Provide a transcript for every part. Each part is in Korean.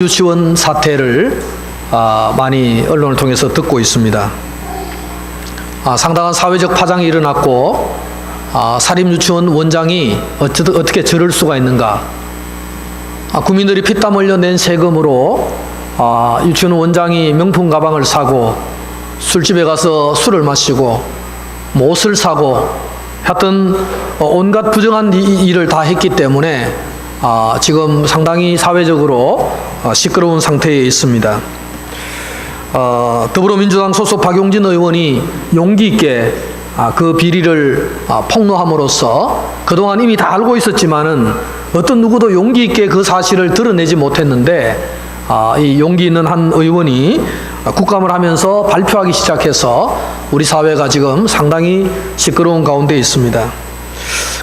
유치원 사태를 많이 언론을 통해서 듣고 있습니다. 상당한 사회적 파장이 일어났고 사립유치원 원장이 어떻게 저럴 수가 있는가. 국민들이 피땀 흘려 낸 세금으로 유치원 원장이 명품 가방을 사고 술집에 가서 술을 마시고 옷을 사고 하여튼 온갖 부정한 일을 다 했기 때문에 지금 상당히 사회적으로 시끄러운 상태에 있습니다. 더불어민주당 소속 박용진 의원이 용기 있게 그 비리를 폭로함으로써 그동안 이미 다 알고 있었지만은 어떤 누구도 용기 있게 그 사실을 드러내지 못했는데 이 용기 있는 한 의원이 국감을 하면서 발표하기 시작해서 우리 사회가 지금 상당히 시끄러운 가운데 있습니다.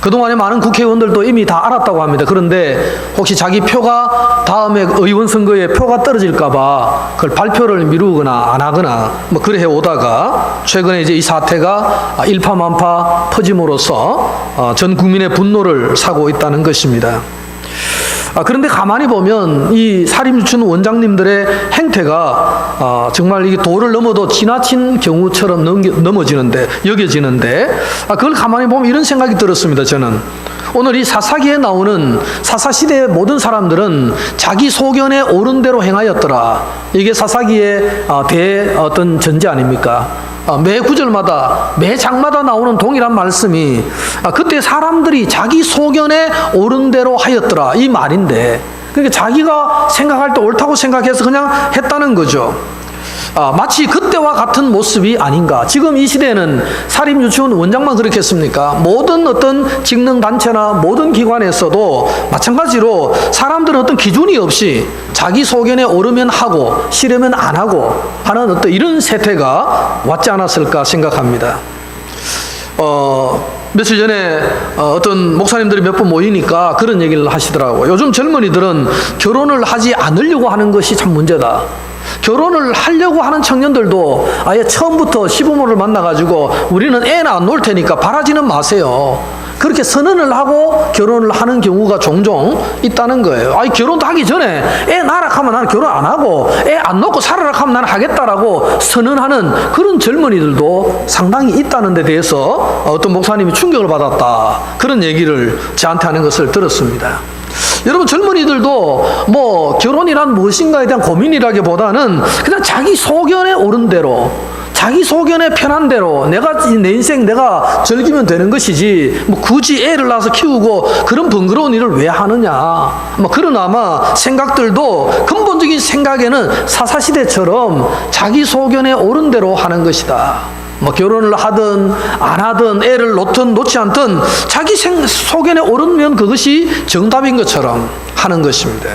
그동안에 많은 국회의원들도 이미 다 알았다고 합니다. 그런데 혹시 자기 표가 다음에 의원 선거에 표가 떨어질까봐 그걸 발표를 미루거나 안 하거나 그래 해오다가 최근에 이제 이 사태가 일파만파 퍼짐으로써 전 국민의 분노를 사고 있다는 것입니다. 그런데 가만히 보면 이 사립유치원 원장님들의 행태가 정말 이게 도를 넘어도 지나친 경우처럼 여겨지는데 그걸 가만히 보면 이런 생각이 들었습니다. 저는 오늘 이 사사기에 나오는 사사시대의 모든 사람들은 자기 소견에 옳은 대로 행하였더라. 이게 사사기의 어떤 전제 아닙니까? 매 구절마다 매 장마다 나오는 동일한 말씀이 그때 사람들이 자기 소견에 옳은 대로 하였더라 이 말인데, 그러니까 자기가 생각할 때 옳다고 생각해서 그냥 했다는 거죠. 마치 그때와 같은 모습이 아닌가. 지금 이 시대에는 사립유치원 원장만 그렇겠습니까? 모든 어떤 직능단체나 모든 기관에서도 마찬가지로 사람들은 어떤 기준이 없이 자기 소견에 오르면 하고 싫으면 안 하고 하는 어떤 이런 세태가 왔지 않았을까 생각합니다. 며칠 전에 어떤 목사님들이 몇 번 모이니까 그런 얘기를 하시더라고요. 요즘 젊은이들은 결혼을 하지 않으려고 하는 것이 참 문제다. 결혼을 하려고 하는 청년들도 아예 처음부터 시부모를 만나가지고 우리는 애나 안 놓을 테니까 바라지는 마세요. 그렇게 선언을 하고 결혼을 하는 경우가 종종 있다는 거예요. 결혼도 하기 전에 애 낳으라 하면 나는 결혼 안 하고 애 안 놓고 살아라 하면 나는 하겠다라고 선언하는 그런 젊은이들도 상당히 있다는 데 대해서 어떤 목사님이 충격을 받았다. 그런 얘기를 저한테 하는 것을 들었습니다. 여러분, 젊은이들도 결혼이란 무엇인가에 대한 고민이라기보다는 그냥 자기 소견에 옳은 대로, 자기 소견에 편한 대로 내 인생 내가 즐기면 되는 것이지 굳이 애를 낳아서 키우고 그런 번거로운 일을 왜 하느냐. 그런 아마 생각들도 근본적인 생각에는 사사시대처럼 자기 소견에 옳은 대로 하는 것이다. 결혼을 하든 안 하든 애를 놓든 놓지 않든 자기 소견에 오르면 그것이 정답인 것처럼 하는 것입니다.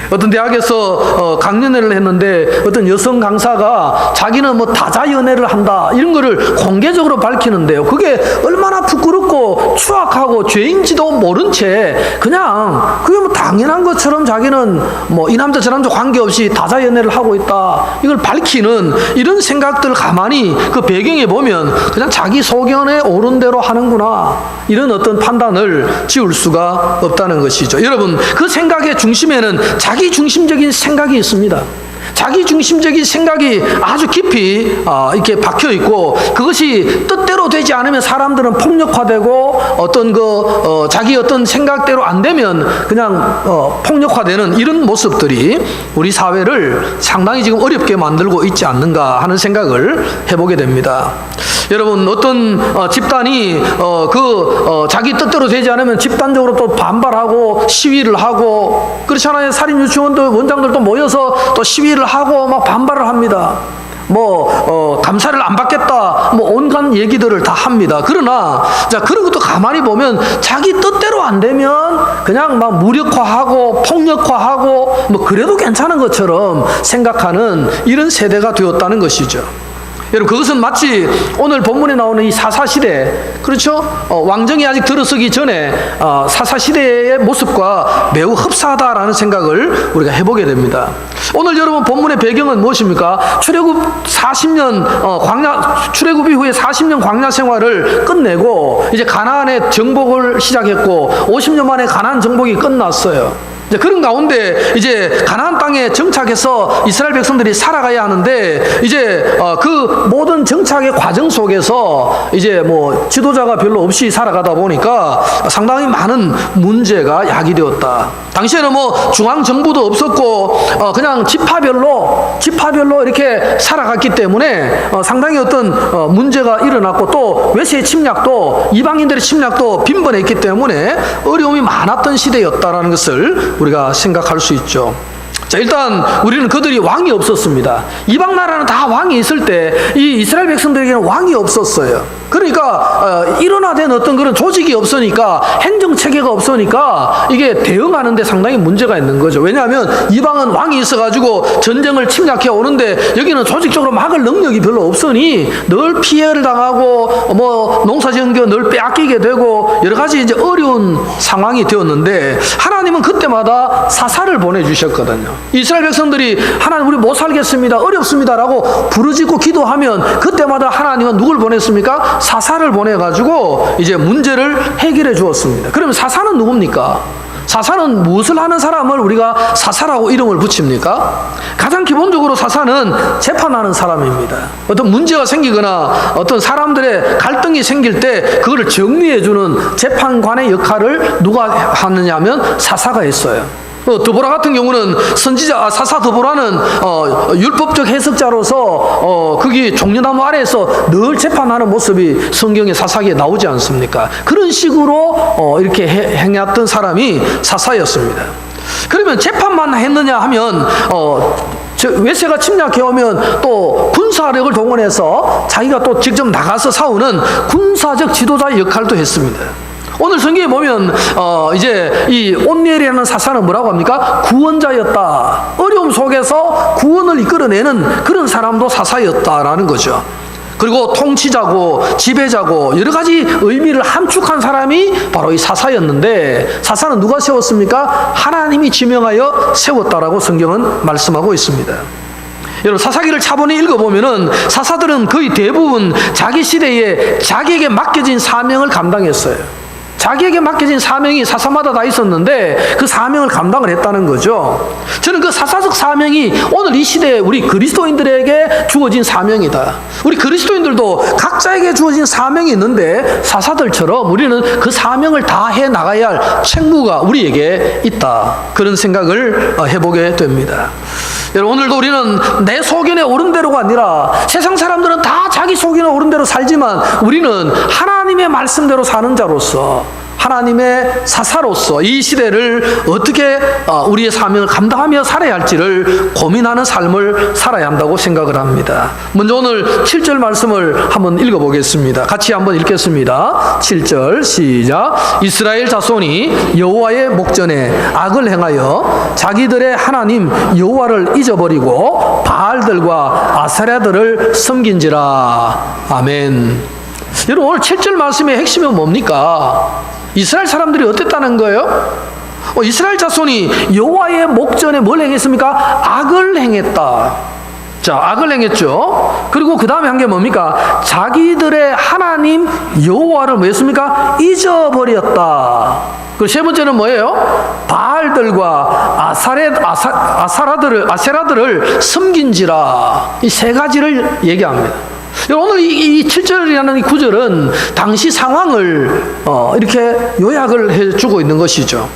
어떤 대학에서 강연회를 했는데 어떤 여성 강사가 자기는 다자연애를 한다 이런 거를 공개적으로 밝히는데요. 그게 얼마나 부끄럽고 추악하고 죄인지도 모른 채 그냥 그게 당연한 것처럼 자기는 이 남자 저 남자 관계없이 다자연애를 하고 있다 이걸 밝히는 이런 생각들을 가만히 그 배경에 보면 그냥 자기 소견에 옳은 대로 하는구나 이런 어떤 판단을 지울 수가 없다는 것이죠. 여러분, 그 생각의 중심에는 자기 중심적인 생각이 있습니다. 자기 중심적인 생각이 아주 깊이 이렇게 박혀 있고 그것이 뜻대로 되지 않으면 사람들은 폭력화되고 자기 어떤 생각대로 안 되면 그냥 폭력화되는 이런 모습들이 우리 사회를 상당히 지금 어렵게 만들고 있지 않는가 하는 생각을 해보게 됩니다. 여러분, 어떤 집단이 자기 뜻대로 되지 않으면 집단적으로 또 반발하고 시위를 하고 그렇잖아요. 사립유치원들 원장들도 모여서 또 시위를 하고 막 반발을 합니다. 감사를 안 받겠다 온갖 얘기들을 다 합니다. 그러나 그런 것도 가만히 보면 자기 뜻대로 안 되면 그냥 막 무력화하고 폭력화하고 그래도 괜찮은 것처럼 생각하는 이런 세대가 되었다는 것이죠. 여러분, 그것은 마치 오늘 본문에 나오는 이 사사시대, 그렇죠? 왕정이 아직 들어서기 전에 사사시대의 모습과 매우 흡사하다라는 생각을 우리가 해보게 됩니다. 오늘 여러분 본문의 배경은 무엇입니까? 출애굽 40년 출애굽 이후에 40년 광야 생활을 끝내고 이제 가나안의 정복을 시작했고 50년 만에 가나안 정복이 끝났어요. 이제 그런 가운데 이제 가나안 땅에 정착해서 이스라엘 백성들이 살아가야 하는데 이제 그 모든 정착의 과정 속에서 이제 뭐 지도자가 별로 없이 살아가다 보니까 상당히 많은 문제가 야기되었다. 당시에는 뭐 중앙 정부도 없었고 그냥 지파별로 이렇게 살아갔기 때문에 상당히 어떤 문제가 일어났고 또 외세의 침략도 이방인들의 침략도 빈번했기 때문에 어려움이 많았던 시대였다라는 것을 우리가 생각할 수 있죠. 자, 일단 우리는 그들이 왕이 없었습니다. 이방 나라는 다 왕이 있을 때 이 이스라엘 백성들에게는 왕이 없었어요. 그러니까 일원화된 어떤 그런 조직이 없으니까, 행정 체계가 없으니까 이게 대응하는데 상당히 문제가 있는 거죠. 왜냐하면 이방은 왕이 있어가지고 전쟁을 침략해 오는데 여기는 조직적으로 막을 능력이 별로 없으니 늘 피해를 당하고 뭐 농사지은 게 늘 빼앗기게 되고 여러 가지 이제 어려운 상황이 되었는데, 하나님은 그때마다 사사를 보내주셨거든요. 이스라엘 백성들이 하나님 우리 못 살겠습니다, 어렵습니다라고 부르짖고 기도하면 그때마다 하나님은 누굴 보냈습니까? 사사를 보내가지고 이제 문제를 해결해 주었습니다. 그러면 사사는 누굽니까? 사사는 무엇을 하는 사람을 우리가 사사라고 이름을 붙입니까? 가장 기본적으로 사사는 재판하는 사람입니다. 어떤 문제가 생기거나 어떤 사람들의 갈등이 생길 때 그거를 정리해주는 재판관의 역할을 누가 하느냐 하면 사사가 했어요. 드보라 같은 경우는 선지자 사사 드보라는 율법적 해석자로서 거기 종려나무 아래에서 늘 재판하는 모습이 성경의 사사기에 나오지 않습니까? 그런 식으로 이렇게 행했던 사람이 사사였습니다. 그러면 재판만 했느냐 하면 외세가 침략해 오면 또 군사력을 동원해서 자기가 또 직접 나가서 싸우는 군사적 지도자의 역할도 했습니다. 오늘 성경에 보면 이제 이 온니엘이라는 사사는 뭐라고 합니까? 구원자였다. 어려움 속에서 구원을 이끌어내는 그런 사람도 사사였다라는 거죠. 그리고 통치자고 지배자고 여러 가지 의미를 함축한 사람이 바로 이 사사였는데, 사사는 누가 세웠습니까? 하나님이 지명하여 세웠다라고 성경은 말씀하고 있습니다. 여러분, 사사기를 차분히 읽어보면은 사사들은 거의 대부분 자기 시대에 자기에게 맡겨진 사명을 감당했어요. 자기에게 맡겨진 사명이 사사마다 다 있었는데 그 사명을 감당을 했다는 거죠. 저는 그 사사적 사명이 오늘 이 시대에 우리 그리스도인들에게 주어진 사명이다. 우리 그리스도인들도 각자에게 주어진 사명이 있는데 사사들처럼 우리는 그 사명을 다 해 나가야 할 책무가 우리에게 있다. 그런 생각을 해보게 됩니다. 여러분, 오늘도 우리는 내 소견에 옳은 대로가 아니라, 세상 사람들은 다 자기 소견에 옳은 대로 살지만 우리는 하나님의 말씀대로 사는 자로서, 하나님의 사사로서 이 시대를 어떻게 우리의 사명을 감당하며 살아야 할지를 고민하는 삶을 살아야 한다고 생각을 합니다. 먼저 오늘 7절 말씀을 한번 읽어보겠습니다. 같이 한번 읽겠습니다. 7절 시작. 이스라엘 자손이 여호와의 목전에 악을 행하여 자기들의 하나님 여호와를 잊어버리고 바알들과 아세라들을 섬긴지라. 아멘. 여러분, 오늘 7절 말씀의 핵심은 뭡니까? 이스라엘 사람들이 어땠다는 거예요? 이스라엘 자손이 여호와의 목전에 뭘 행했습니까? 악을 행했다. 자, 악을 행했죠. 그리고 그 다음에 한 게 뭡니까? 자기들의 하나님 여호와를 뭐 했습니까? 잊어버렸다. 그리고 세 번째는 뭐예요? 바알들과 아세라들을 섬긴지라. 이 세 가지를 얘기합니다. 오늘 이 7절이라는 이 구절은 당시 상황을 이렇게 요약을 해주고 있는 것이죠.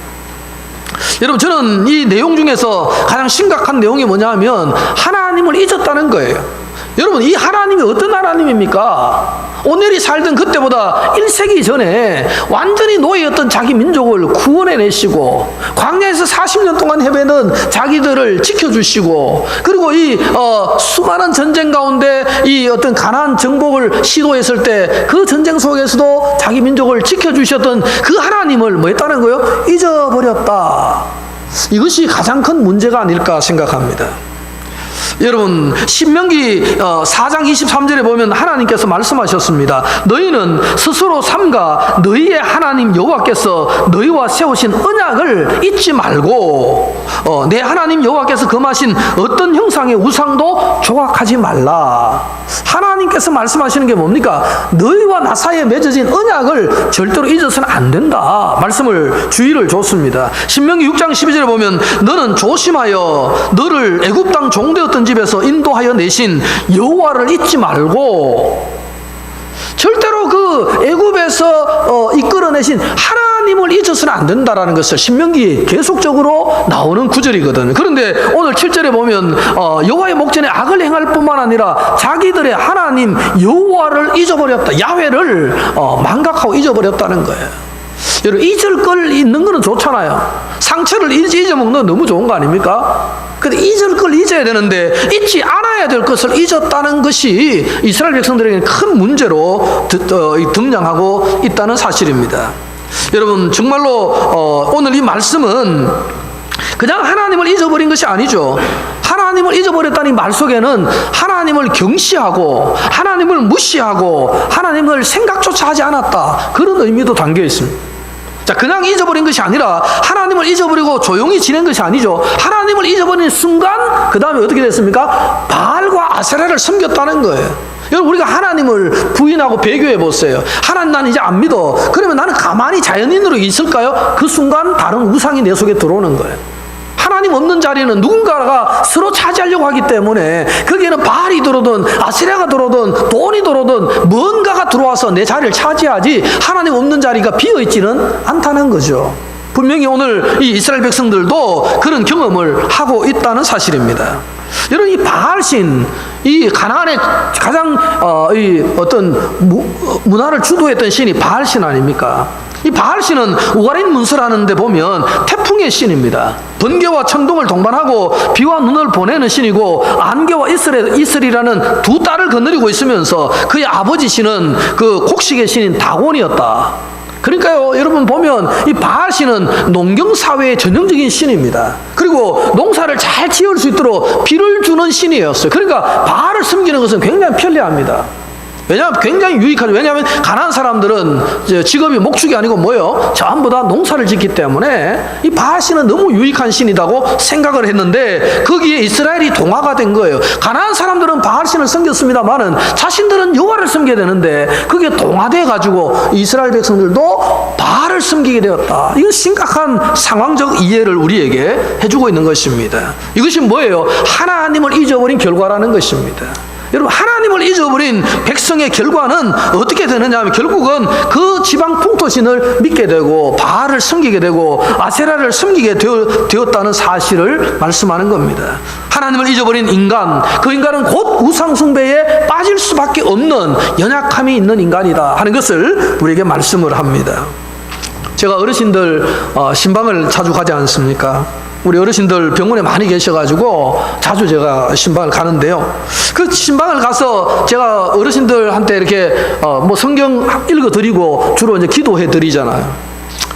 여러분, 저는 이 내용 중에서 가장 심각한 내용이 뭐냐 하면 하나님을 잊었다는 거예요. 여러분, 이 하나님이 어떤 하나님입니까? 오늘이 살던 그때보다 1세기 전에 완전히 노예였던 자기 민족을 구원해내시고, 광야에서 40년 동안 헤매는 자기들을 지켜주시고, 그리고 이 수많은 전쟁 가운데 이 어떤 가나안 정복을 시도했을 때 그 전쟁 속에서도 자기 민족을 지켜주셨던 그 하나님을 뭐 했다는 거예요? 잊어버렸다. 이것이 가장 큰 문제가 아닐까 생각합니다. 여러분, 신명기 4장 23절에 보면 하나님께서 말씀하셨습니다. 너희는 스스로 삼가 너희의 하나님 여호와께서 너희와 세우신 언약을 잊지 말고 내 하나님 여호와께서 금하신 어떤 형상의 우상도 조각하지 말라. 하나님께서 말씀하시는 게 뭡니까? 너희와 나 사이에 맺어진 언약을 절대로 잊어서는 안 된다. 말씀을 주의를 줬습니다. 신명기 6장 12절에 보면 너는 조심하여 너를 애굽 땅 종되었던 집에서 인도하여 내신 여호와를 잊지 말고, 절대로 그 애굽에서 이끌어내신 하나님을 잊어서는 안 된다라는 것을 신명기 계속적으로 나오는 구절이거든요. 그런데 오늘 7절에 보면 여호와의 목전에 악을 행할 뿐만 아니라 자기들의 하나님 여호와를 잊어버렸다. 야훼를 망각하고 잊어버렸다는 거예요. 여러분, 잊을 걸 잊는 거는 좋잖아요. 상처를 잊어먹는 건 너무 좋은 거 아닙니까? 근데 잊을 걸 잊어야 되는데 잊지 않아야 될 것을 잊었다는 것이 이스라엘 백성들에게는 큰 문제로 등장하고 있다는 사실입니다. 여러분, 정말로 오늘 이 말씀은 그냥 하나님을 잊어버린 것이 아니죠. 하나님을 잊어버렸다는 이 말 속에는 하나님을 경시하고 하나님을 무시하고 하나님을 생각조차 하지 않았다, 그런 의미도 담겨 있습니다. 자, 그냥 잊어버린 것이 아니라 하나님을 잊어버리고 조용히 지낸 것이 아니죠. 하나님을 잊어버린 순간 그 다음에 어떻게 됐습니까? 바알과 아세라를 섬겼다는 거예요. 여러분, 우리가 하나님을 부인하고 배교해 보세요. 하나님 나는 이제 안 믿어. 그러면 나는 가만히 자연인으로 있을까요? 그 순간 다른 우상이 내 속에 들어오는 거예요. 하나님 없는 자리는 누군가가 서로 차지하려고 하기 때문에 거기에는 바알이 들어오든 아세라가 들어오든 돈이 들어오든 뭔가가 들어와서 내 자리를 차지하지 하나님 없는 자리가 비어있지는 않다는 거죠. 분명히 오늘 이 이스라엘 백성들도 그런 경험을 하고 있다는 사실입니다. 여러분, 이 바알신, 이 가나안의 가장 이 어떤 문화를 주도했던 신이 바알신 아닙니까? 이 바알신은 우가린 문서라는 데 보면 태풍의 신입니다. 번개와 천둥을 동반하고 비와 눈을 보내는 신이고, 안개와 이슬이라는 두 딸을 거느리고 있으면서 그의 아버지 신은 그 곡식의 신인 다곤이었다. 그러니까요, 여러분 보면 이 바알신은 농경사회의 전형적인 신입니다. 그리고 농사를 잘 지을 수 있도록 비를 주는 신이었어요. 그러니까 바알을 섬기는 것은 굉장히 편리합니다. 왜냐하면 굉장히 유익하죠. 왜냐하면 가난한 사람들은 직업이 목축이 아니고 뭐요? 전부 다 농사를 짓기 때문에 이 바알신은 너무 유익한 신이라고 생각을 했는데 거기에 이스라엘이 동화가 된 거예요. 가난한 사람들은 바알신을 섬겼습니다만은 자신들은 여호와를 섬겨야 되는데 그게 동화돼 가지고 이스라엘 백성들도 바알을 섬기게 되었다. 이건 심각한 상황적 이해를 우리에게 해주고 있는 것입니다. 이것이 뭐예요? 하나님을 잊어버린 결과라는 것입니다. 여러분, 하나님을 잊어버린 백성의 결과는 어떻게 되느냐 하면 결국은 그 지방 풍토신을 믿게 되고 바알을 섬기게 되고 아세라를 섬기게 되었다는 사실을 말씀하는 겁니다. 하나님을 잊어버린 인간, 그 인간은 곧 우상 숭배에 빠질 수밖에 없는 연약함이 있는 인간이다 하는 것을 우리에게 말씀을 합니다. 제가 어르신들 신방을 자주 가지 않습니까? 우리 어르신들 병원에 많이 계셔가지고 자주 제가 신방을 가는데요. 그 신방을 가서 제가 어르신들한테 이렇게 뭐 성경 읽어드리고 주로 이제 기도해드리잖아요.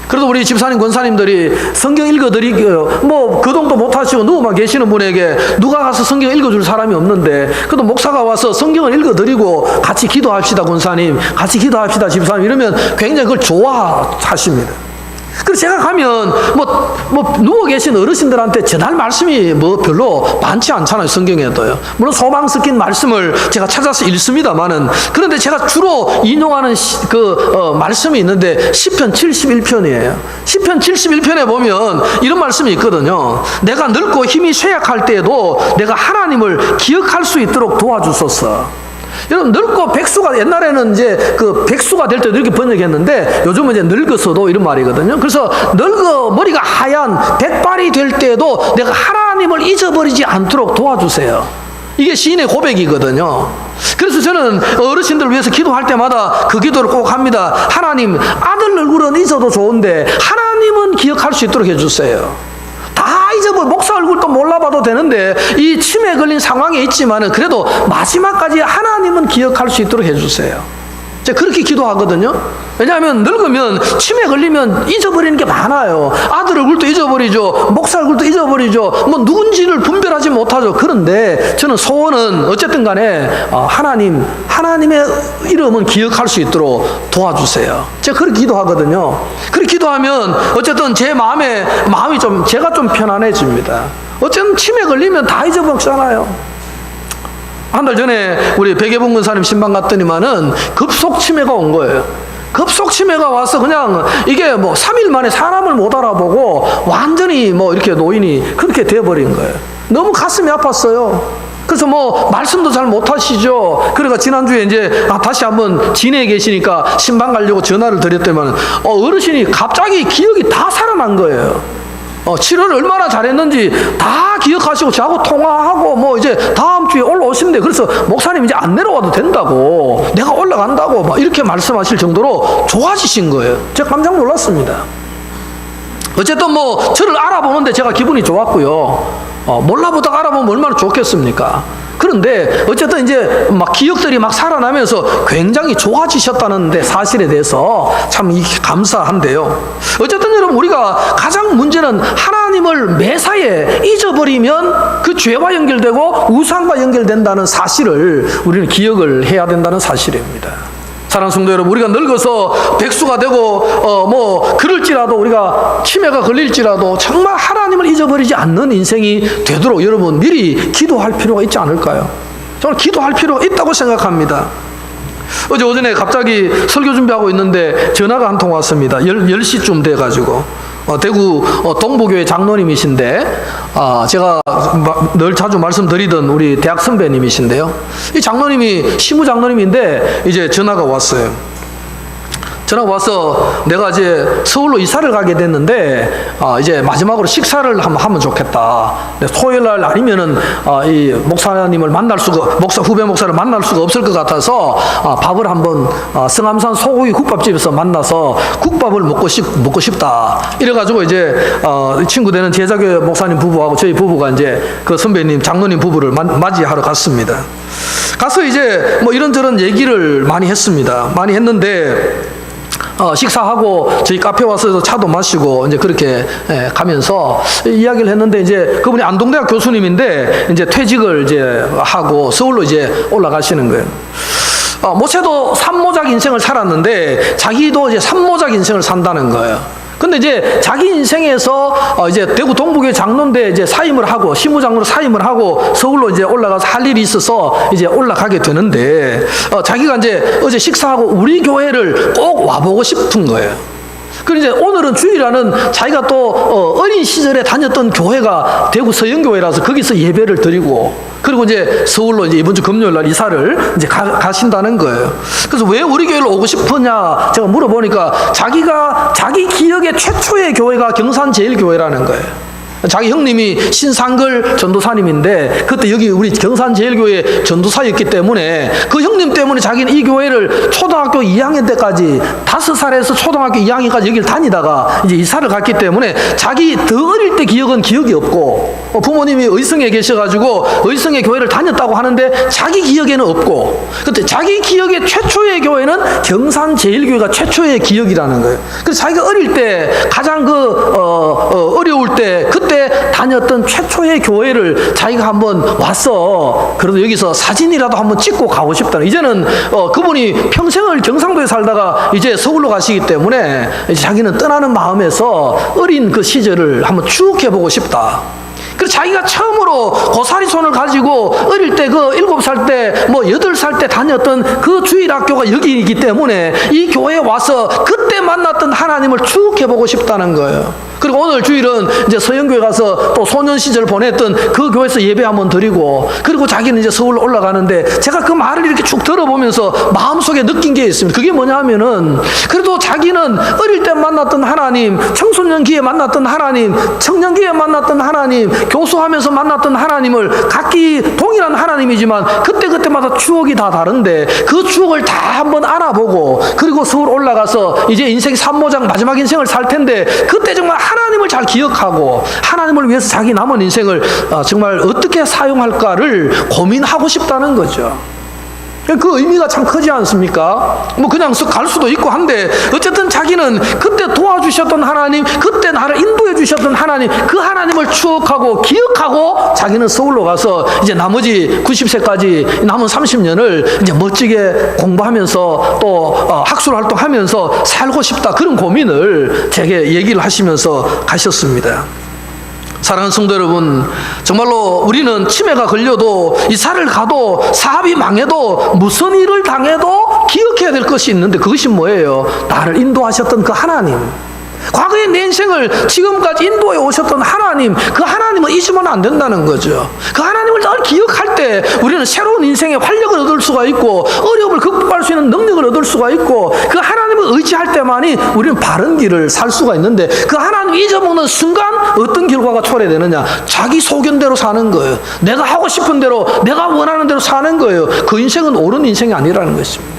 그래도 우리 집사님, 권사님들이 성경 읽어드리고 뭐 거동도 못하시고 누워만 계시는 분에게 누가 가서 성경 읽어줄 사람이 없는데 그래도 목사가 와서 성경을 읽어드리고 같이 기도합시다 권사님, 같이 기도합시다 집사님 이러면 굉장히 그걸 좋아하십니다. 그래서 제가 가면 뭐 누워 계신 어르신들한테 전할 말씀이 뭐 별로 많지 않잖아요. 성경에도요. 물론 소망 섞인 말씀을 제가 찾아서 읽습니다만은, 그런데 제가 주로 인용하는 말씀이 있는데 시편 71편이에요. 시편 71편에 보면 이런 말씀이 있거든요. 내가 늙고 힘이 쇠약할 때에도 내가 하나님을 기억할 수 있도록 도와주소서. 여러분, 늙고 백수가, 옛날에는 이제 그 백수가 될 때도 이렇게 번역했는데 요즘은 이제 늙어서도 이런 말이거든요. 그래서 머리가 하얀 백발이 될 때도 내가 하나님을 잊어버리지 않도록 도와주세요. 이게 시인의 고백이거든요. 그래서 저는 어르신들을 위해서 기도할 때마다 그 기도를 꼭 합니다. 하나님, 아들 얼굴은 잊어도 좋은데 하나님은 기억할 수 있도록 해주세요. 다 잊어버려, 목사 얼굴도 몰라봐도 되는데 이 치매에 걸린 상황에 있지만은 그래도 마지막까지 하나님은 기억할 수 있도록 해주세요. 제가 그렇게 기도하거든요. 왜냐하면 늙으면 치매에 걸리면 잊어버리는 게 많아요. 아들 얼굴도 잊어버리죠. 목사 얼굴도 잊어버리죠. 뭐 누군지를 분별하지 못하죠. 그런데 저는 소원은 어쨌든 간에 하나님의 이름은 기억할 수 있도록 도와주세요. 제가 그렇게 기도하거든요. 그렇게 기도하면 어쨌든 제 마음이 제가 좀 편안해집니다. 어쨌든 치매 걸리면 다 잊어먹잖아요. 한 달 전에 우리 백예봉 권사님 신방 갔더니만은 급속 치매가 온 거예요. 급속 치매가 와서 그냥 이게 3일 만에 사람을 못 알아보고 완전히 이렇게 노인이 그렇게 돼버린 거예요. 너무 가슴이 아팠어요. 그래서 말씀도 잘 못하시죠. 그러니까 지난주에 이제 다시 한번 진해에 계시니까 신방 가려고 전화를 드렸더니만 어르신이 갑자기 기억이 다 살아난 거예요. 치료를 얼마나 잘했는지 다 기억하시고 저하고 통화하고 이제 다음 주에 올라오시면 그래서 목사님 이제 안 내려와도 된다고, 내가 올라간다고 막 이렇게 말씀하실 정도로 좋아지신 거예요. 제가 깜짝 놀랐습니다. 어쨌든 저를 알아보는데 제가 기분이 좋았고요. 몰라보다가 알아보면 얼마나 좋겠습니까? 그런데 어쨌든 이제 기억들이 살아나면서 굉장히 좋아지셨다는 사실에 대해서 참 감사한데요. 어쨌든 여러분, 우리가 가장 문제는 하나님을 매사에 잊어버리면 그 죄와 연결되고 우상과 연결된다는 사실을 우리는 기억을 해야 된다는 사실입니다. 사랑하는 성도 여러분, 우리가 늙어서 백수가 되고 그럴지라도, 우리가 치매가 걸릴지라도 정말 하나님을 잊어버리지 않는 인생이 되도록 여러분 미리 기도할 필요가 있지 않을까요? 저는 기도할 필요가 있다고 생각합니다. 어제 오전에 갑자기 설교 준비하고 있는데 전화가 한 통 왔습니다. 10시쯤 돼가지고 대구 동부교회 장로님이신데, 제가 늘 자주 말씀드리던 우리 대학 선배님이신데요. 이 장로님이 시무 장로님인데 이제 전화가 왔어요. 전화가 와서 내가 이제 서울로 이사를 가게 됐는데 이제 마지막으로 식사를 한번 하면 좋겠다. 토요일 날 아니면은 이 목사님을 후배 목사를 만날 수가 없을 것 같아서 밥을 한번 성암산 소고기 국밥집에서 만나서 국밥을 먹고 싶다. 이래가지고 이제 친구 되는 제자교회 목사님 부부하고 저희 부부가 이제 그 선배님 장로님 부부를 맞이하러 갔습니다. 가서 이제 이런저런 얘기를 많이 했습니다. 많이 했는데 식사하고 저희 카페 와서 차도 마시고 이제 그렇게 가면서 이야기를 했는데, 이제 그분이 안동대학 교수님인데 이제 퇴직을 이제 하고 서울로 이제 올라가시는 거예요. 모세도 산모작 인생을 살았는데 자기도 이제 산모작 인생을 산다는 거예요. 근데 이제 자기 인생에서 이제 대구 동부교회 장로인데 이제 사임을 하고 시무장로로 사임을 하고 서울로 이제 올라가서 할 일이 있어서 이제 올라가게 되는데, 자기가 이제 어제 식사하고 우리 교회를 꼭 와보고 싶은 거예요. 그런데 이제 오늘은 주일하는 자기가 또 어린 시절에 다녔던 교회가 대구 서영교회라서 거기서 예배를 드리고, 그리고 이제 서울로 이제 이번 주 금요일 날 이사를 이제 가신다는 거예요. 그래서 왜 우리 교회를 오고 싶으냐 제가 물어보니까 자기 기억의 최초의 교회가 경산제일교회라는 거예요. 자기 형님이 신상걸 전도사님인데 그때 여기 우리 경산제일교회 전도사였기 때문에 그 형님 때문에 자기는 이 교회를 초등학교 2학년 때까지 5살에서 초등학교 2학년까지 여기를 다니다가 이제 이사를 갔기 때문에 자기 더 어릴 때 기억은 기억이 없고, 부모님이 의성에 계셔가지고 의성의 교회를 다녔다고 하는데 자기 기억에는 없고, 그때 자기 기억의 최초의 교회는 경산제일교회가 최초의 기억이라는 거예요. 그래서 자기가 어릴 때 가장 어려울 때 그때 다녔던 최초의 교회를 자기가 한번 와서 그래도 여기서 사진이라도 한번 찍고 가고 싶다는, 이제는 그분이 평생을 경상도에 살다가 이제 서울로 가시기 때문에 이제 자기는 떠나는 마음에서 어린 그 시절을 한번 추억해보고 싶다. 그래서 자기가 처음으로 고사리 손을 가지고 어릴 때 7살 때 8살 때 다녔던 그 주일학교가 여기이기 때문에 이 교회에 와서 그때 만났던 하나님을 추억해보고 싶다는 거예요. 그리고 오늘 주일은 이제 서영교회 가서 또 소년 시절 보냈던 그 교회에서 예배 한번 드리고, 그리고 자기는 이제 서울로 올라가는데, 제가 그 말을 이렇게 쭉 들어보면서 마음속에 느낀 게 있습니다. 그게 뭐냐 하면은, 그래도 자기는 어릴 때 만났던 하나님, 청소년기에 만났던 하나님, 청년기에 만났던 하나님, 교수하면서 만났던 하나님을 각기 동일한 하나님이지만 그때마다 추억이 다 다른데 그 추억을 다 한번 알아보고, 그리고 서울 올라가서 이제 인생 산모작 마지막 인생을 살 텐데 그때 정말 하나님을 잘 기억하고 하나님을 위해서 자기 남은 인생을 정말 어떻게 사용할까를 고민하고 싶다는 거죠. 그 의미가 참 크지 않습니까? 뭐 그냥 쓱 갈 수도 있고 한데 어쨌든 자기는 그때 도와주셨던 하나님, 그때 나를 인도해 주셨던 하나님, 그 하나님을 추억하고 기억하고 자기는 서울로 가서 이제 나머지 90세까지 남은 30년을 이제 멋지게 공부하면서 또 학술 활동하면서 살고 싶다, 그런 고민을 제게 얘기를 하시면서 가셨습니다. 사랑하는 성도 여러분, 정말로 우리는 치매가 걸려도 이사를 가도 사업이 망해도 무슨 일을 당해도 기억해야 될 것이 있는데, 그것이 뭐예요? 나를 인도하셨던 그 하나님, 과거의 내 인생을 지금까지 인도해 오셨던 하나님, 그 하나님을 잊으면 안 된다는 거죠. 그 하나님을 늘 기억할 때 우리는 새로운 인생의 활력을 얻을 수가 있고 어려움을 극복할 수 있는 능력을 얻을 수가 있고, 그 하나님을 의지할 때만이 우리는 바른 길을 살 수가 있는데, 그 하나님을 잊어먹는 순간 어떤 결과가 초래되느냐? 자기 소견대로 사는 거예요. 내가 하고 싶은 대로, 내가 원하는 대로 사는 거예요. 그 인생은 옳은 인생이 아니라는 것입니다.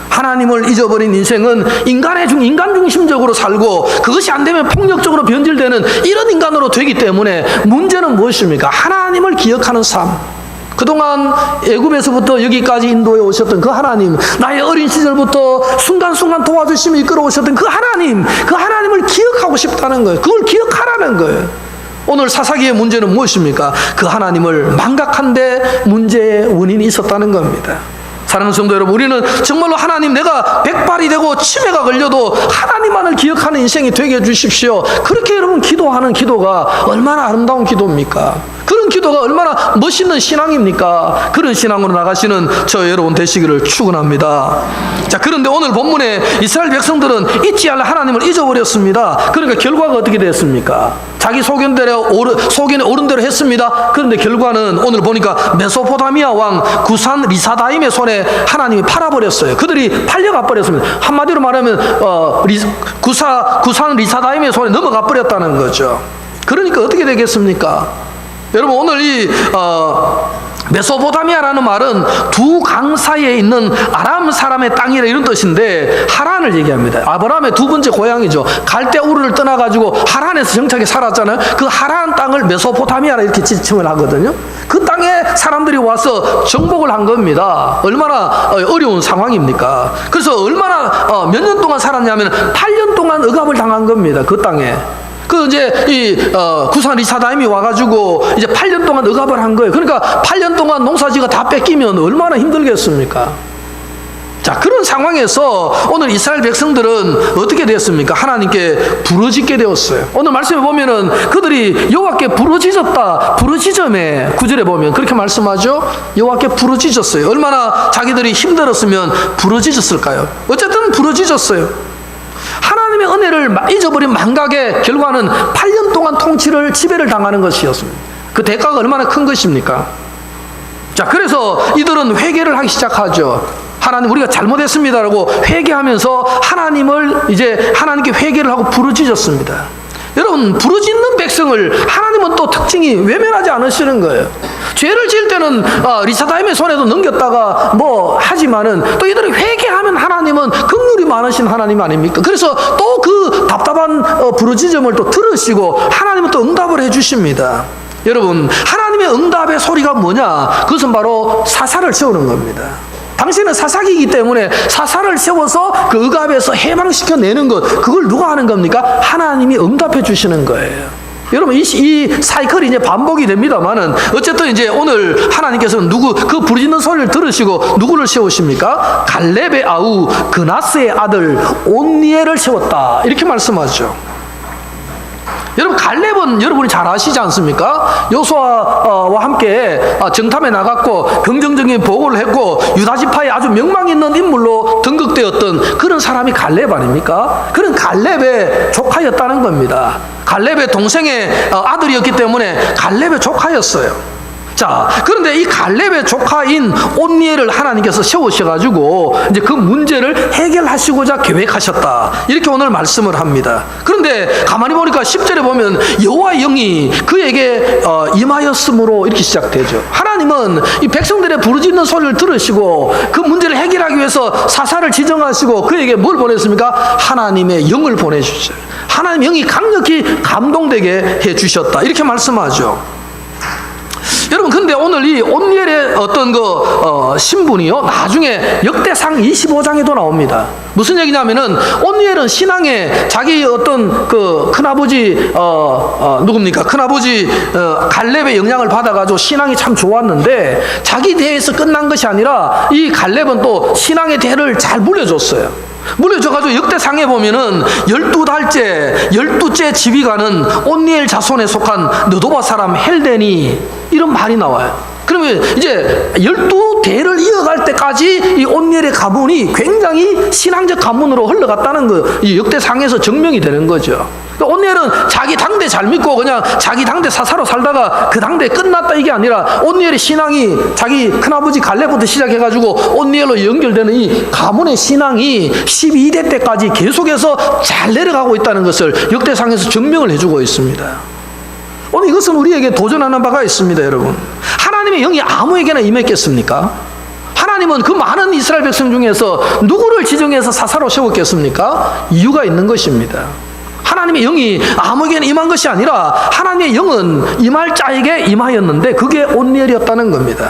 하나님을 잊어버린 인생은 인간 중심적으로 살고, 그것이 안 되면 폭력적으로 변질되는 이런 인간으로 되기 때문에, 문제는 무엇입니까? 하나님을 기억하는 삶. 그동안 애굽에서부터 여기까지 인도해 오셨던 그 하나님, 나의 어린 시절부터 순간순간 도와주시며 이끌어 오셨던 그 하나님, 그 하나님을 기억하고 싶다는 거예요. 그걸 기억하라는 거예요. 오늘 사사기의 문제는 무엇입니까? 그 하나님을 망각한 데 문제의 원인이 있었다는 겁니다. 사랑하는 성도 여러분, 우리는 정말로 하나님, 내가 백발이 되고 치매가 걸려도 하나님만을 기억하는 인생이 되게 해주십시오. 그렇게 여러분 기도하는 기도가 얼마나 아름다운 기도입니까? 그런 기도가 얼마나 멋있는 신앙입니까? 그런 신앙으로 나가시는 저 여러분 되시기를 축원합니다. 자, 그런데 오늘 본문에 이스라엘 백성들은 잊지 않을 하나님을 잊어버렸습니다. 그러니까 결과가 어떻게 됐습니까? 자기 소견에 옳은 대로 했습니다. 그런데 결과는 오늘 보니까 메소포타미아 왕 구산 리사다임의 손에 하나님이 팔아버렸어요. 그들이 팔려가 버렸습니다. 한마디로 말하면 구산 리사다임의 손에 넘어가 버렸다는 거죠. 그러니까 어떻게 되겠습니까? 여러분, 오늘 이 메소포타미아라는 말은 두 강 사이에 있는 아람 사람의 땅이라, 이런 뜻인데 하란을 얘기합니다. 아브라함의 두 번째 고향이죠. 갈대 우르를 떠나가지고 하란에서 정착해 살았잖아요. 그 하란 땅을 메소포타미아라 이렇게 지칭을 하거든요. 그 땅에 사람들이 와서 정복을 한 겁니다. 얼마나 어려운 상황입니까? 그래서 얼마나 몇 년 동안 살았냐면 8년 동안 억압을 당한 겁니다. 그 땅에. 그 이제 구산 리사다임이 와가지고 이제 8년 동안 억압을 한 거예요. 그러니까 8년 동안 농사지가 다 뺏기면 얼마나 힘들겠습니까? 자, 그런 상황에서 오늘 이스라엘 백성들은 어떻게 되었습니까? 하나님께 부르짖게 되었어요. 오늘 말씀에 보면은 그들이 여호와께 부르짖었다. 부르짖음에 9절에 보면 그렇게 말씀하죠. 여호와께 부르짖었어요. 얼마나 자기들이 힘들었으면 부르짖었을까요? 어쨌든 부르짖었어요. 하나님의 은혜를 잊어버린 망각의 결과는 8년 동안 지배를 당하는 것이었습니다. 그 대가가 얼마나 큰 것입니까? 자, 그래서 이들은 회개를 하기 시작하죠. 하나님, 우리가 잘못했습니다라고 회개하면서 하나님께 회개를 하고 부르짖었습니다. 여러분, 부르짖는 백성을 하나님은 또 특징이 외면하지 않으시는 거예요. 죄를 지을 때는 리사다임의 손에도 넘겼다가 하지만은 또 이들이 회개하면 하나님은 긍휼이 많으신 하나님 아닙니까? 그래서 또 그 답답한 부르짖음을 또 들으시고 하나님은 또 응답을 해주십니다. 여러분, 하나님의 응답의 소리가 뭐냐? 그것은 바로 사사를 세우는 겁니다. 당신은 사사기이기 때문에 사사를 세워서 그 억압에서 해방시켜내는 것, 그걸 누가 하는 겁니까? 하나님이 응답해 주시는 거예요. 여러분, 이 사이클이 이제 반복이 됩니다만은, 어쨌든 이제 오늘 하나님께서는 그 부르짖는 소리를 들으시고 누구를 세우십니까? 갈렙의 아우 그나스의 아들 온니엘을 세웠다, 이렇게 말씀하죠. 여러분, 갈렙은 여러분이 잘 아시지 않습니까? 여호수아와 함께 정탐에 나갔고 긍정적인 보고를 했고 유다 지파에 아주 명망 있는 인물로 등극되었던 그런 사람이 갈렙 아닙니까? 그런 갈렙의 조카였다는 겁니다. 갈렙의 동생의 아들이었기 때문에 갈렙의 조카였어요. 자, 그런데 이 갈렙의 조카인 온니엘을 하나님께서 세우셔가지고 이제 그 문제를 해결하시고자 계획하셨다, 이렇게 오늘 말씀을 합니다. 그런데 가만히 보니까 10절에 보면 여호와의 영이 그에게 임하였으므로 이렇게 시작되죠. 하나님은 이 백성들의 부르짖는 소리를 들으시고 그 문제를 해결하기 위해서 사사를 지정하시고 그에게 뭘 보냈습니까? 하나님의 영을 보내주셨어요. 하나님의 영이 강력히 감동되게 해주셨다, 이렇게 말씀하죠. 여러분, 근데 그런데 오늘 이 온니엘의 어떤 신분이요, 나중에 역대상 25장에도 나옵니다. 무슨 얘기냐면은 온니엘은 신앙에 자기 어떤 큰아버지 누굽니까? 큰아버지 갈렙의 영향을 받아가지고 신앙이 참 좋았는데 자기 대에서 끝난 것이 아니라 이 갈렙은 또 신앙의 대를 잘 물려줬어요. 물려줘가지고 역대상에 보면은 12달째 지휘관은 온니엘 자손에 속한 느도바 사람 헬덴이 이런 말이 나와요. 그러면 이제 12대를 이어갈 때까지 이 온니엘의 가문이 굉장히 신앙적 가문으로 흘러갔다는 이 역대상에서 증명이 되는 거죠. 온니엘은 자기 당대 잘 믿고 그냥 자기 당대 사사로 살다가 그 당대 끝났다 이게 아니라 온니엘의 신앙이 자기 큰아버지 갈렙부터 시작해가지고 온니엘로 연결되는 이 가문의 신앙이 12대 때까지 계속해서 잘 내려가고 있다는 것을 역대상에서 증명을 해주고 있습니다. 오늘 이것은 우리에게 도전하는 바가 있습니다, 여러분. 하나님의 영이 아무에게나 임했겠습니까? 하나님은 그 많은 이스라엘 백성 중에서 누구를 지정해서 사사로 세웠겠습니까? 이유가 있는 것입니다. 하나님의 영이 아무에게나 임한 것이 아니라 하나님의 영은 임할 자에게 임하였는데 그게 온니엘이었다는 겁니다.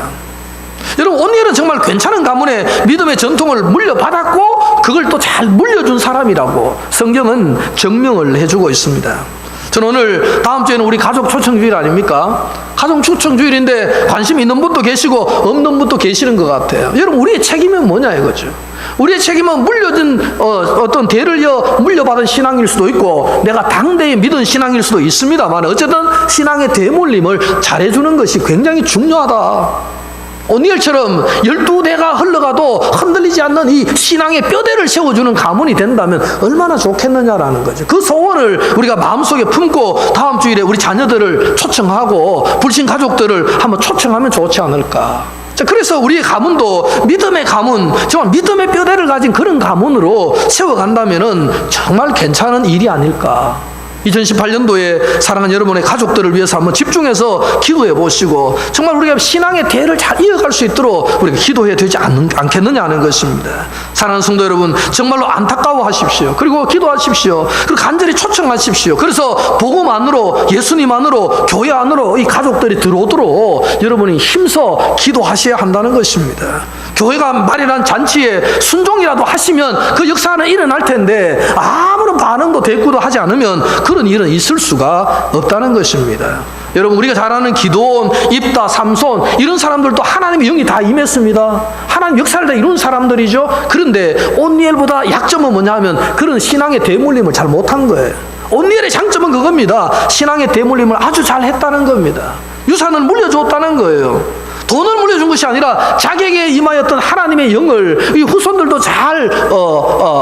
여러분, 온니엘은 정말 괜찮은 가문의 믿음의 전통을 물려받았고 그걸 또 잘 물려준 사람이라고 성경은 증명을 해주고 있습니다. 저는 오늘 다음 주에는 우리 가족 초청주일 아닙니까? 가족 초청주일인데 관심 있는 분도 계시고 없는 분도 계시는 것 같아요. 여러분, 우리의 책임은 뭐냐 이거죠. 우리의 책임은 물려준 어떤 대를 이어 물려받은 신앙일 수도 있고 내가 당대에 믿은 신앙일 수도 있습니다만 어쨌든 신앙의 대물림을 잘해주는 것이 굉장히 중요하다. 온니엘처럼 12대가 흘러가도 흔들리지 않는 이 신앙의 뼈대를 세워주는 가문이 된다면 얼마나 좋겠느냐라는 거죠. 그 소원을 우리가 마음속에 품고 다음 주일에 우리 자녀들을 초청하고 불신 가족들을 한번 초청하면 좋지 않을까. 자, 그래서 우리의 가문도 믿음의 가문, 정말 믿음의 뼈대를 가진 그런 가문으로 세워간다면은 정말 괜찮은 일이 아닐까. 2018년도에 사랑하는 여러분의 가족들을 위해서 한번 집중해서 기도해 보시고 정말 우리가 신앙의 대를 잘 이어갈 수 있도록 우리가 기도해야 되지 않겠느냐 하는 것입니다. 사랑하는 성도 여러분, 정말로 안타까워하십시오. 그리고 기도하십시오. 그리고 간절히 초청하십시오. 그래서 복음 안으로, 예수님 안으로, 교회 안으로 이 가족들이 들어오도록 여러분이 힘써 기도하셔야 한다는 것입니다. 교회가 마련한 잔치에 순종이라도 하시면 그 역사는 일어날 텐데 아무런 반응도 대꾸도 하지 않으면 그런 일은 있을 수가 없다는 것입니다. 여러분, 우리가 잘 아는 기도원, 입다, 삼손 이런 사람들도 하나님의 영이 다 임했습니다. 하나님 역사를 다 이룬 사람들이죠. 그런데 온니엘보다 약점은 뭐냐 하면 그런 신앙의 대물림을 잘 못한 거예요. 온니엘의 장점은 그겁니다. 신앙의 대물림을 아주 잘 했다는 겁니다. 유산을 물려줬다는 거예요. 돈을 물려준 것이 아니라 자기에게 임하였던 하나님의 영을 이 후손들도 잘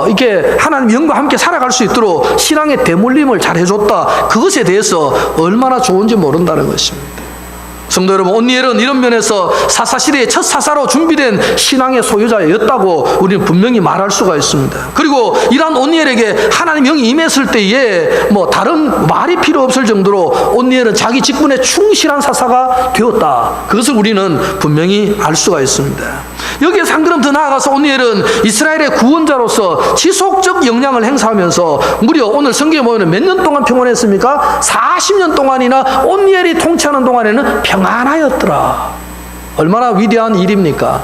이렇게 하나님의 영과 함께 살아갈 수 있도록 신앙의 대물림을 잘 해줬다. 그것에 대해서 얼마나 좋은지 모른다는 것입니다. 성도 여러분, 온니엘은 이런 면에서 사사시대의 첫 사사로 준비된 신앙의 소유자였다고 우리는 분명히 말할 수가 있습니다. 그리고 이러한 온니엘에게 하나님 영이 임했을 때에 다른 말이 필요 없을 정도로 온니엘은 자기 직분에 충실한 사사가 되었다. 그것을 우리는 분명히 알 수가 있습니다. 여기에서 한 걸음 더 나아가서 온니엘은 이스라엘의 구원자로서 지속적 영향을 행사하면서 무려 오늘 성경에 보면 몇 년 동안 평온했습니까? 40년 동안이나 온니엘이 통치하는 동안에는 평안하였더라. 얼마나 위대한 일입니까?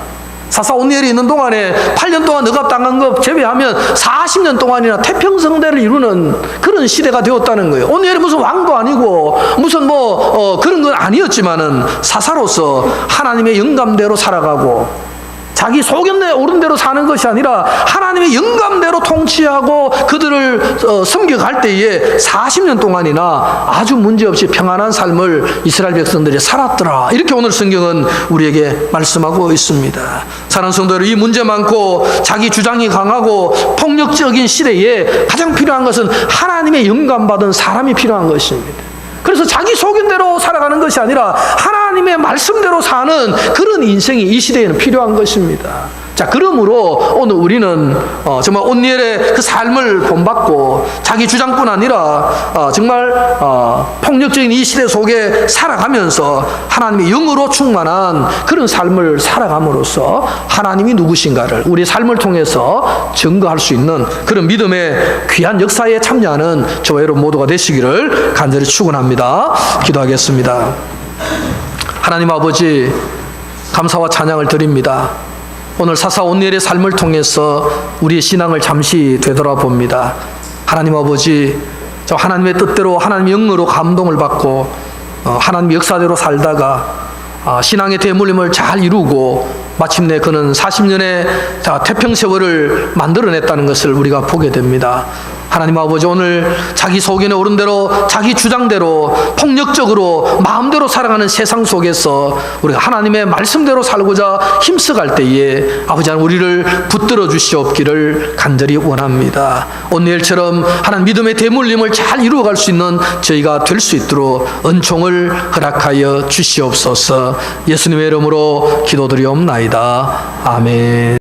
사사 온니엘이 있는 동안에 8년 동안 억압당한 것 제외하면 40년 동안이나 태평성대를 이루는 그런 시대가 되었다는 거예요. 온니엘이 무슨 왕도 아니고 무슨 그런 건 아니었지만은 사사로서 하나님의 영감대로 살아가고 자기 소견에 오른 대로 사는 것이 아니라 하나님의 영감대로 통치하고 그들을 섬겨갈 때에 40년 동안이나 아주 문제없이 평안한 삶을 이스라엘 백성들이 살았더라. 이렇게 오늘 성경은 우리에게 말씀하고 있습니다. 사랑하는 성도 여러분, 이 문제 많고 자기 주장이 강하고 폭력적인 시대에 가장 필요한 것은 하나님의 영감받은 사람이 필요한 것입니다. 그래서 자기 소견대로 살아가는 것이 아니라 하나님의 말씀대로 사는 그런 인생이 이 시대에는 필요한 것입니다. 자, 그러므로 오늘 우리는 정말 온니엘의 그 삶을 본받고 자기 주장뿐 아니라 정말 폭력적인 이 시대 속에 살아가면서 하나님의 영으로 충만한 그런 삶을 살아감으로써 하나님이 누구신가를 우리 삶을 통해서 증거할 수 있는 그런 믿음의 귀한 역사에 참여하는 저와 여러분 모두가 되시기를 간절히 축원합니다. 기도하겠습니다. 하나님 아버지, 감사와 찬양을 드립니다. 오늘 사사 온니엘의 삶을 통해서 우리의 신앙을 잠시 되돌아봅니다. 하나님 아버지, 저 하나님의 뜻대로 하나님의 영으로 감동을 받고 하나님의 역사대로 살다가 신앙의 대물림을 잘 이루고 마침내 그는 40년의 태평세월을 만들어냈다는 것을 우리가 보게 됩니다. 하나님 아버지, 오늘 자기 소견에 오른 대로 자기 주장대로 폭력적으로 마음대로 살아가는 세상 속에서 우리가 하나님의 말씀대로 살고자 힘써갈 때에 아버지 하나님 우리를 붙들어 주시옵기를 간절히 원합니다. 온니엘처럼 하나님 믿음의 대물림을 잘 이루어갈 수 있는 저희가 될 수 있도록 은총을 허락하여 주시옵소서. 예수님의 이름으로 기도드리옵나이다. 아멘.